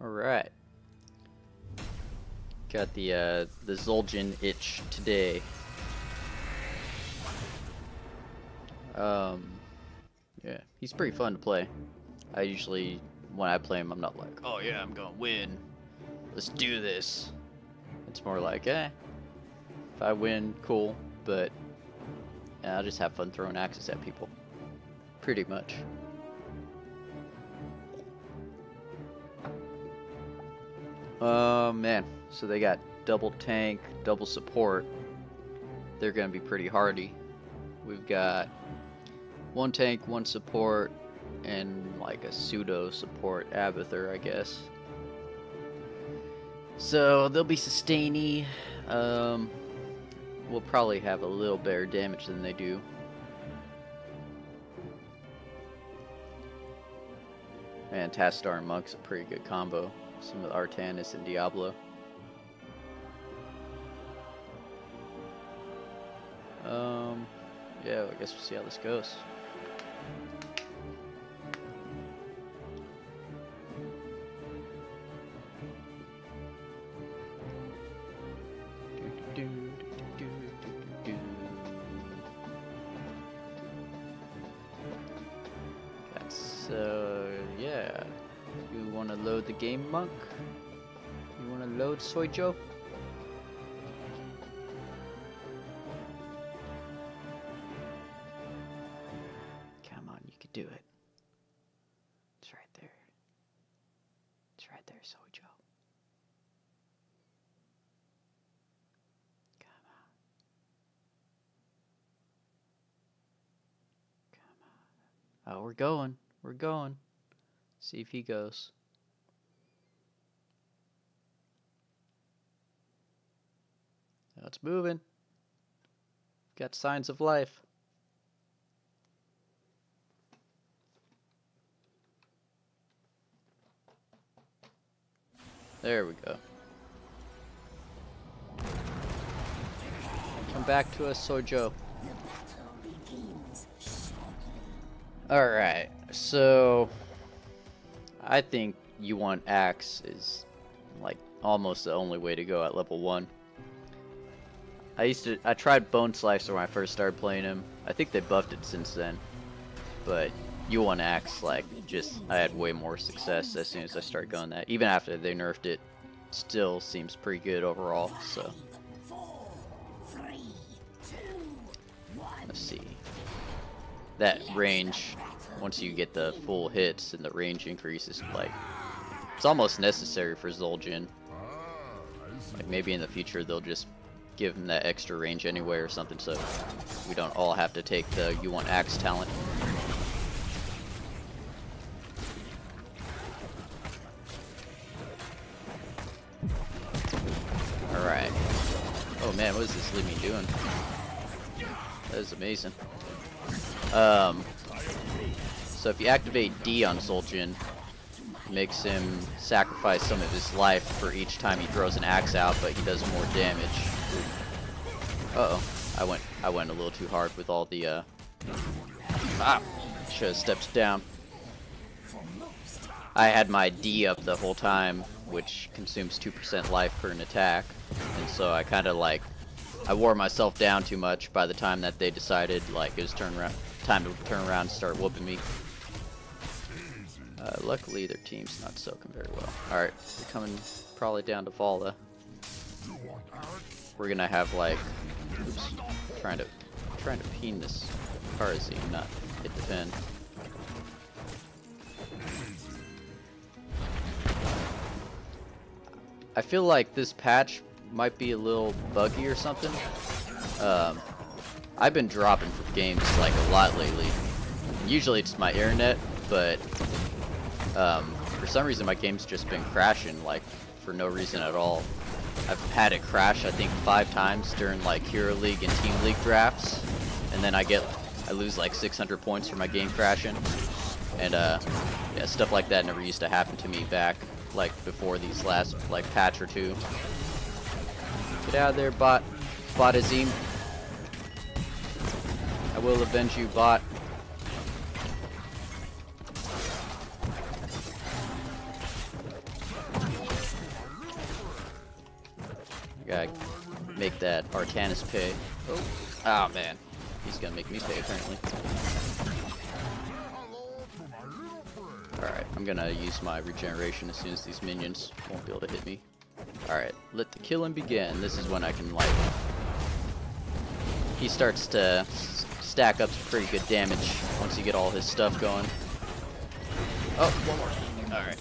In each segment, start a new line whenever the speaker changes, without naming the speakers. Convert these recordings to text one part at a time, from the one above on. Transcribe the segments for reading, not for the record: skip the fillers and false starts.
Alright. Got the Zul'jin itch today. Yeah, he's pretty fun to play. I usually, when I play him, I'm not like, oh yeah, I'm gonna win. Let's do this. It's more like, if I win, cool, but yeah, I'll just have fun throwing axes at people. Pretty much. Man, so they got double tank, double support. They're gonna be pretty hardy. We've got one tank, one support, and like a pseudo support Abathur, I guess. So they'll be sustainy. We'll probably have a little better damage than they do. And Tastar and Monk's a pretty good combo. Some of the Artanis and Diablo. Yeah, I guess we'll see how this goes. So, yeah. You want to load the game, Monk? You want to load Soijo? Come on, you can do it. It's right there. It's right there, Soijo. Come on. Come on. Oh, we're going. We're going. See if he goes. Now it's moving. Got signs of life. There we go. Come back to us, Sojo. Alright, so I think U1 Axe is like almost the only way to go at level 1. I tried Bone Slicer when I first started playing him. I think they buffed it since then. But U1 Axe, like, I had way more success as soon as I started going that. Even after they nerfed it, still seems pretty good overall, so. Let's see. That range, once you get the full hits and the range increases, like, it's almost necessary for Zul'jin. Like, maybe in the future they'll just give him that extra range anyway or something, so we don't all have to take the U1 Axe talent. Alright. Oh man, what is this leave me doing? That is amazing. So if you activate D on Zul'jin, it makes him sacrifice some of his life for each time he throws an axe out, but he does more damage. Uh-oh. I went a little too hard with all the should have stepped down. I had my D up the whole time, which consumes 2% life per an attack, and so I kind of like I wore myself down too much by the time that they decided like it was time to turn around and start whooping me. Luckily their team's not soaking very well. Alright, we're coming probably down to Vala. We're gonna have like oops, trying to peen this Karazine, not hit the pin. I feel like this patch might be a little buggy or something. I've been dropping from games like a lot lately. Usually it's my internet, but for some reason my game's just been crashing like for no reason at all. I've had it crash I think 5 times during like Hero League and Team League drafts, and then I lose like 600 points for my game crashing, and yeah, stuff like that never used to happen to me back like before these last like patch or two. Get out of there, bot Azim. I will avenge you, bot. Gotta make that Artanis pay. Oh man, he's gonna make me pay apparently. Alright, I'm gonna use my regeneration as soon as these minions won't be able to hit me. Alright, let the killing begin. This is when I can, like... He starts to stack up some pretty good damage once you get all his stuff going. Oh, one more. Alright.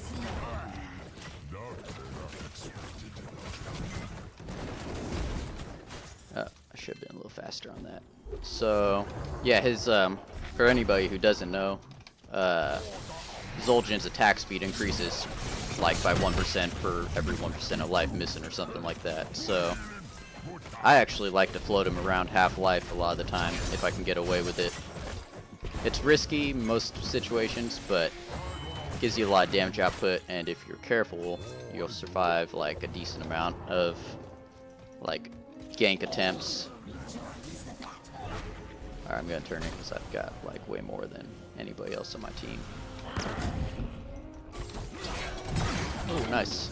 I should have been a little faster on that. So, yeah, his, for anybody who doesn't know, Zul'jin's attack speed increases like by 1% for every 1% of life missing or something like that. So I actually like to float him around half-life a lot of the time if I can get away with it. It's risky in most situations, but gives you a lot of damage output, and if you're careful, you'll survive like a decent amount of like gank attempts. Alright, I'm gonna turn it because I've got like way more than anybody else on my team. Oh, nice.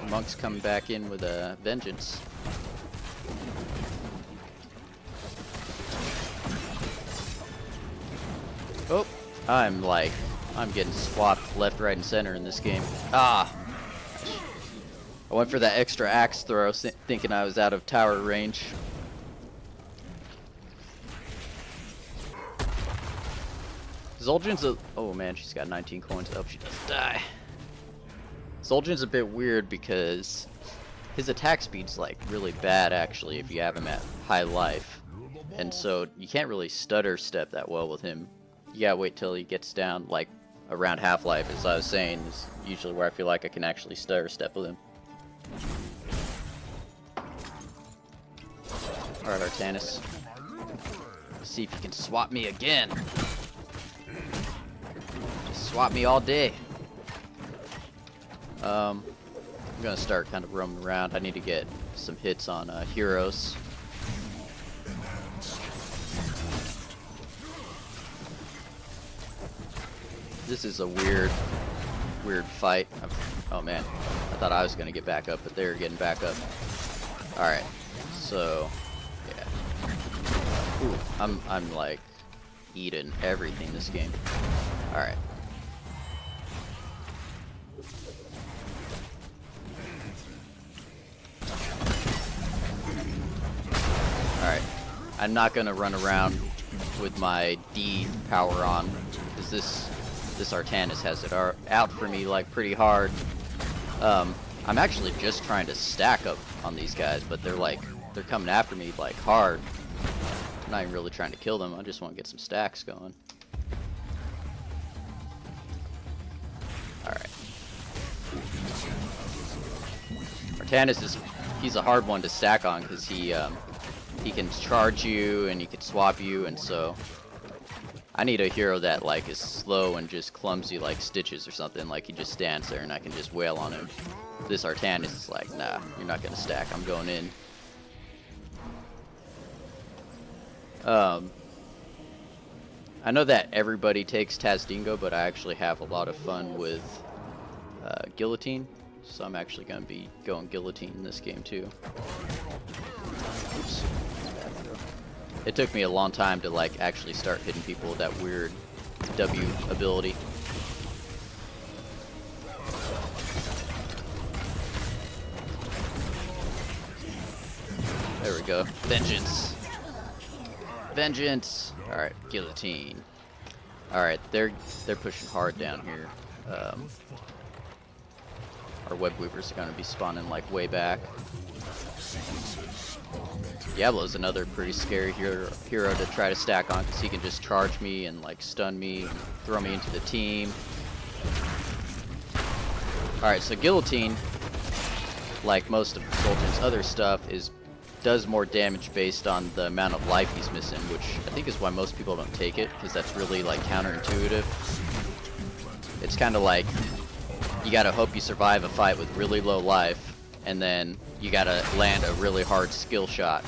Monk's coming back in with a vengeance. Oh, I'm getting swapped left, right, and center in this game. Ah! I went for that extra axe throw thinking I was out of tower range. Zul'jin's a... Oh man, she's got 19 coins. I hope she doesn't die. Zul'jin's a bit weird because his attack speed's like really bad actually if you have him at high life. And so you can't really stutter step that well with him. You gotta wait till he gets down like around half-life, as I was saying, is usually where I feel like I can actually stutter step with him. Alright, Artanis. See if you can swap me again. Just swap me all day. I'm gonna start kind of roaming around. I need to get some hits on heroes. This is a weird fight. Oh man, I thought I was gonna get back up, but they're getting back up. Alright, so yeah. Ooh, I'm like eating everything this game. Alright. Alright. I'm not gonna run around with my D power on, because this Artanis has it out for me like pretty hard. I'm actually just trying to stack up on these guys, but they're coming after me like hard. I'm not even really trying to kill them, I just want to get some stacks going. Alright. Artanis he's a hard one to stack on because he can charge you and he can swap you, and so I need a hero that like is slow and just clumsy like Stitches or something, like he just stands there and I can just wail on him. This Artanis is like, nah, you're not gonna stack, I'm going in. I know that everybody takes Tazdingo, but I actually have a lot of fun with Guillotine, so I'm actually gonna be going Guillotine in this game too. Oops. It took me a long time to like actually start hitting people with that weird W ability. There we go. Vengeance. Vengeance. All right, Guillotine. All right, they're pushing hard down here. Our web weavers are gonna be spawning like way back. Diablo's another pretty scary hero to try to stack on, because he can just charge me and like stun me and throw me into the team. Alright, so Guillotine, like most of Zul'jin's other stuff, does more damage based on the amount of life he's missing, which I think is why most people don't take it, because that's really like counterintuitive. It's kind of like you gotta hope you survive a fight with really low life, and then you gotta land a really hard skill shot,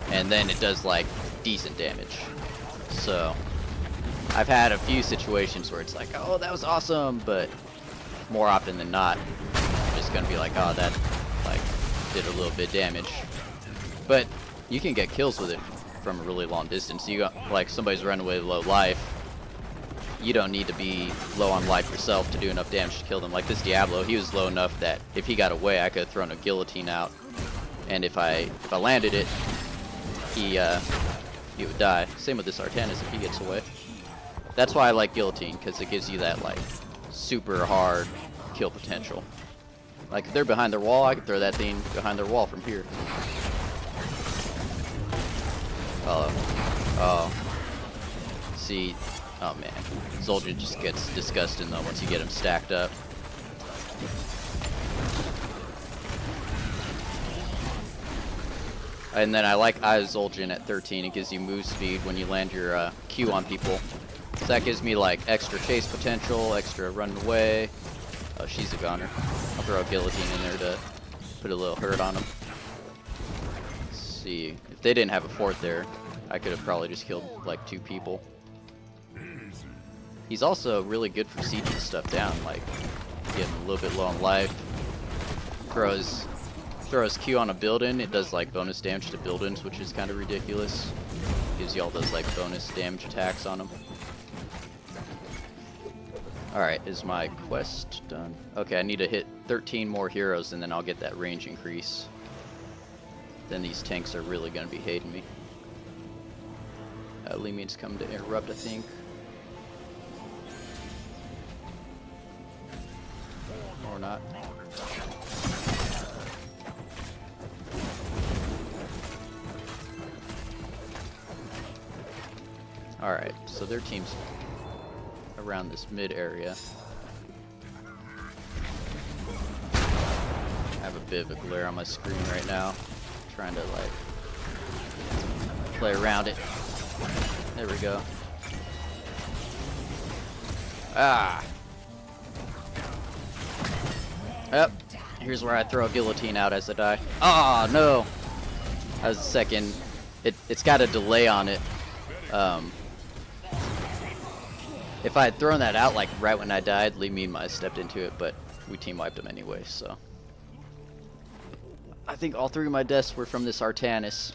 and then it does like decent damage. So I've had a few situations where it's like, oh, that was awesome, but more often than not just gonna be like, oh, that like did a little bit damage. But you can get kills with it from a really long distance. You got like somebody's running away with low life. You don't need to be low on life yourself to do enough damage to kill them. Like this Diablo, he was low enough that if he got away, I could have thrown a guillotine out, and if I landed it, he would die. Same with this Artanis if he gets away. That's why I like guillotine, because it gives you that like super hard kill potential. Like if they're behind their wall, I could throw that thing behind their wall from here. Oh. See, oh man, Zul'jin just gets disgusting though once you get him stacked up. And then I like Zul'jin at 13. It gives you move speed when you land your Q on people. So that gives me like extra chase potential, extra run away. Oh, she's a goner. I'll throw a guillotine in there to put a little hurt on them. Let's see, if they didn't have a fort there, I could have probably just killed like 2 people. He's also really good for sieging stuff down, like getting a little bit low on life. Throws Q on a building, it does like bonus damage to buildings, which is kind of ridiculous. Gives you all those like bonus damage attacks on them. Alright, is my quest done? Okay, I need to hit 13 more heroes and then I'll get that range increase. Then these tanks are really going to be hating me. Li Ming's come to interrupt, I think. Or not. Alright, so their team's around this mid area. I have a bit of a glare on my screen right now. Trying to like play around it. There we go. Ah! Yep. Here's where I throw a guillotine out as I die. Oh no! That was the second. It's got a delay on it. If I had thrown that out like right when I died, Li Ming might have stepped into it, but we team wiped him anyway, so. I think all 3 of my deaths were from this Artanis.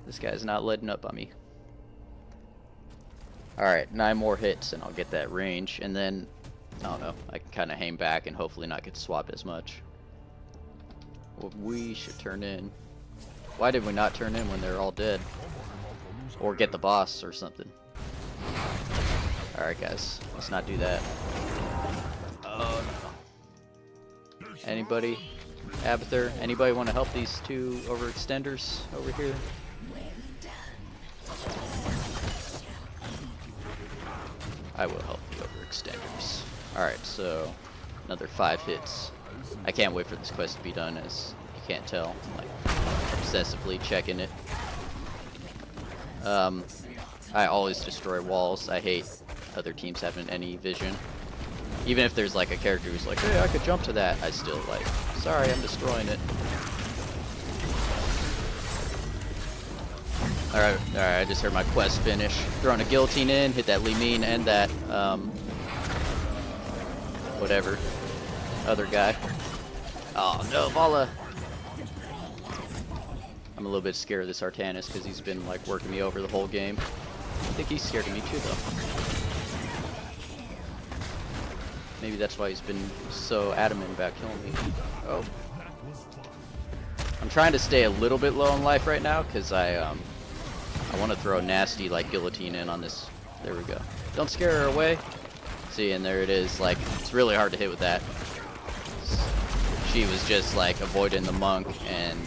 This guy's not letting up on me. Alright, 9 more hits and I'll get that range, and then, I don't know, I can kind of hang back and hopefully not get swapped as much. Well, we should turn in. Why did we not turn in when they're all dead? Or get the boss or something. Alright guys, let's not do that. Oh no. Anybody? Abathur? Anybody want to help these 2 overextenders over here? I will help the overextenders. Alright, so another 5 hits. I can't wait for this quest to be done, as you can't tell. I'm like obsessively checking it. I always destroy walls. I hate other teams having any vision. Even if there's like a character who's like, hey, I could jump to that, I still like, sorry, I'm destroying it. Alright, I just heard my quest finish. Throwing a guillotine in, hit that Li Ming and that, whatever, other guy. Oh no, Vala! I'm a little bit scared of this Artanis because he's been like working me over the whole game. I think he's scared of me too though. Maybe that's why he's been so adamant about killing me. Oh. I'm trying to stay a little bit low on life right now because I want to throw a nasty like guillotine in on this. There we go. Don't scare her away. See, and there it is. Like, it's really hard to hit with that. She was just like avoiding the monk and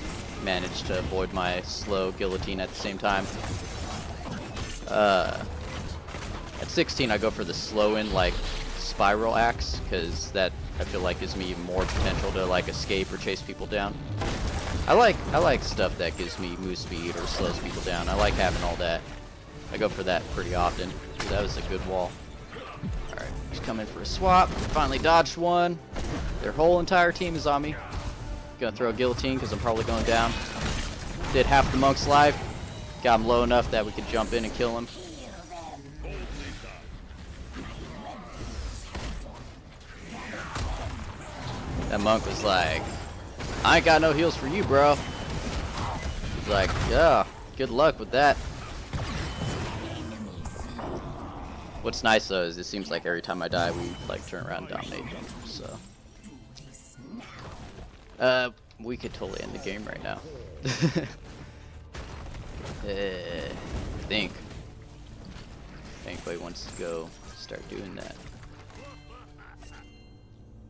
managed to avoid my slow guillotine at the same time. At 16 I go for the slow in like spiral axe because that I feel like gives me even more potential to like escape or chase people down. I like stuff that gives me move speed or slows people down. I like having all that. I go for that pretty often. That was a good wall. Alright, just come in for a swap. Finally dodged one. Their whole entire team is on me. Gonna throw a guillotine because I'm probably going down. Did half the monk's life. Got him low enough that we could jump in and kill him. And Monk was like, I ain't got no heals for you, bro. He's like, yeah, good luck with that. What's nice though is it seems like every time I die we like turn around and dominate them, so we could totally end the game right now. I think if anybody wants to go start doing that.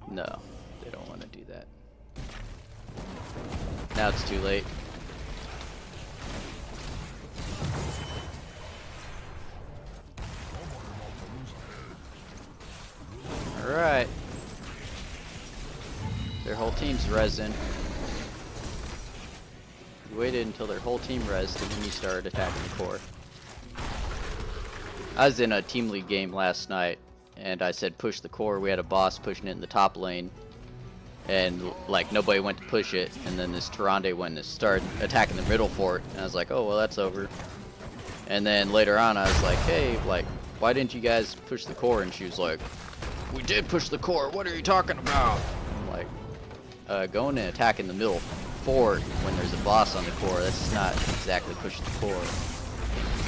No, they don't want to do that. Now it's too late. Alright. Their whole team's resin. You waited until their whole team rezzed and then you started attacking the core. I was in a team league game last night and I said push the core. We had a boss pushing it in the top lane. And like nobody went to push it, and then this Tyrande went and started attacking the middle fort, and I was like, oh well, that's over. And then later on I was like, hey, like, why didn't you guys push the core? And she was like, we did push the core, what are you talking about? I'm like, going and attacking the middle fort when there's a boss on the core, that's not exactly pushing the core.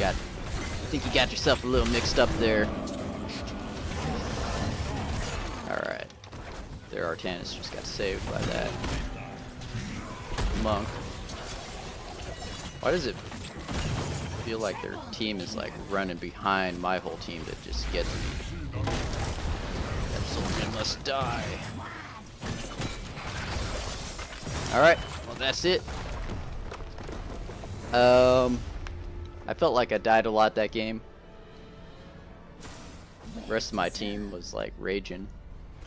I think you got yourself a little mixed up there. Alright. Their Artanis just got saved by that. Monk. Why does it feel like their team is like running behind my whole team that just gets me? That Zul'jin must die. Alright, well that's it. I felt like I died a lot that game. The rest of my team was like raging,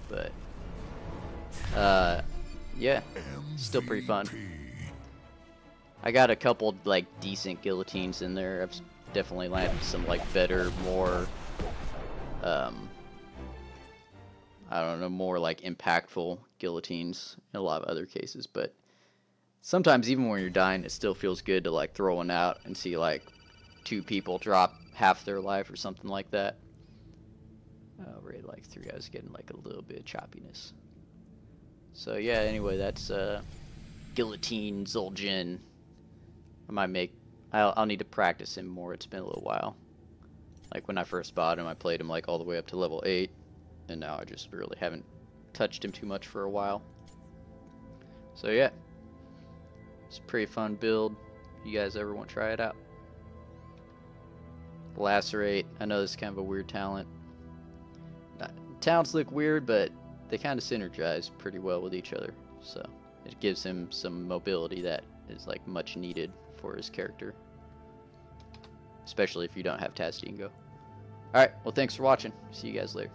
but yeah, still pretty fun. I got a couple like decent guillotines in there. I've definitely landed some like better, more I don't know, more like impactful guillotines in a lot of other cases, but sometimes even when you're dying it still feels good to like throw one out and see like 2 people drop half their life or something like that. Raid like 3, I was getting like a little bit of choppiness. So yeah, anyway, that's Guillotine Zul'jin. I might make, I'll need to practice him more. It's been a little while. Like when I first bought him, I played him like all the way up to level 8, and now I just really haven't touched him too much for a while. So yeah, it's a pretty fun build. If you guys ever want to try it out. Lacerate, I know this is kind of a weird talent. Talents look weird, but they kind of synergize pretty well with each other, so it gives him some mobility that is like much needed for his character, especially if you don't have Tastingo. Alright, well thanks for watching. See you guys later.